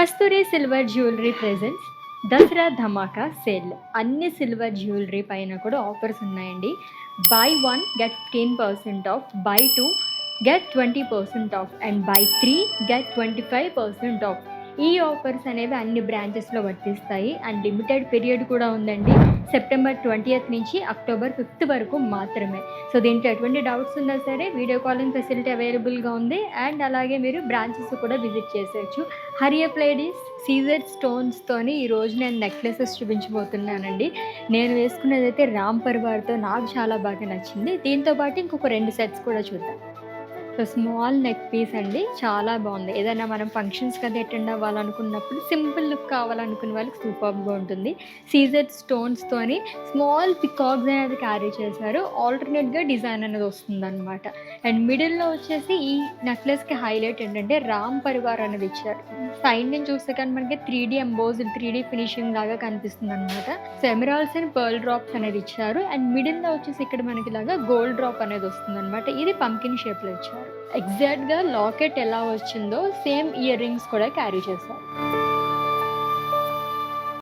కస్తూరి silver jewellery presents Dasara ధమాకా sale. అన్ని silver jewellery పైన కూడా ఆఫర్స్ ఉన్నాయండి. By 1 get 15% of, by 2 get 20% of and by 3 get 25% of. ఈ offers అనేవి అన్ని బ్రాంచెస్లో వర్తిస్తాయి అండ్ లిమిటెడ్ పీరియడ్ కూడా ఉందండి. సెప్టెంబర్ 20th నుంచి అక్టోబర్ 5th వరకు మాత్రమే. సో దీంట్లో ఎటువంటి డౌట్స్ ఉన్నా సరే వీడియో కాలింగ్ ఫెసిలిటీ అవైలబుల్గా ఉంది అండ్ అలాగే మీరు బ్రాంచెస్ కూడా విజిట్ చేసేయచ్చు. హరియప్ లేడీస్ సీజెడ్ స్టోన్స్తోని ఈరోజు నేను నెక్లెసెస్ చూపించబోతున్నానండి. నేను వేసుకున్నదైతే రామ్ పర్వార్తో నాకు చాలా బాగా నచ్చింది. దీంతో పాటు ఇంకొక 2 సెట్స్ కూడా చూద్దాం. సో స్మాల్ నెక్ పీస్ అండి, చాలా బాగుంది. ఏదైనా మనం ఫంక్షన్స్కి అది అటెండ్ అవ్వాలనుకున్నప్పుడు సింపుల్ లుక్ కావాలనుకునే వాళ్ళకి సూపర్గా ఉంటుంది. సీజెడ్ స్టోన్స్తోని స్మాల్ పికాక్స్ అనేది క్యారీ చేశారు. ఆల్టర్నేట్గా డిజైన్ అనేది వస్తుందన్నమాట. అండ్ మిడిల్లో వచ్చేసి ఈ నెక్లెస్కి హైలైట్ ఏంటంటే రామ్ పరివార్ అనేది ఇచ్చారు. సైడ్ నుంచి చూస్తే కానీ మనకి 3D ఎంబోజ్డ్ 3D ఫినిషింగ్ లాగా కనిపిస్తుంది అనమాట. So emeralds and pearl drops అనేది ఇచ్చారు అండ్ మిడిల్లో వచ్చేసి ఇక్కడ మనకి ఇలాగా గోల్డ్ డ్రాప్ అనేది వస్తుంది అనమాట. ఇది పంకిన్ షేప్లో ఇచ్చారు. ఎగ్జాక్ట్గా లాకెట్ ఎలా వచ్చిందో సేమ్ ఇయర్ రింగ్స్ కూడా క్యారీ చేశారు.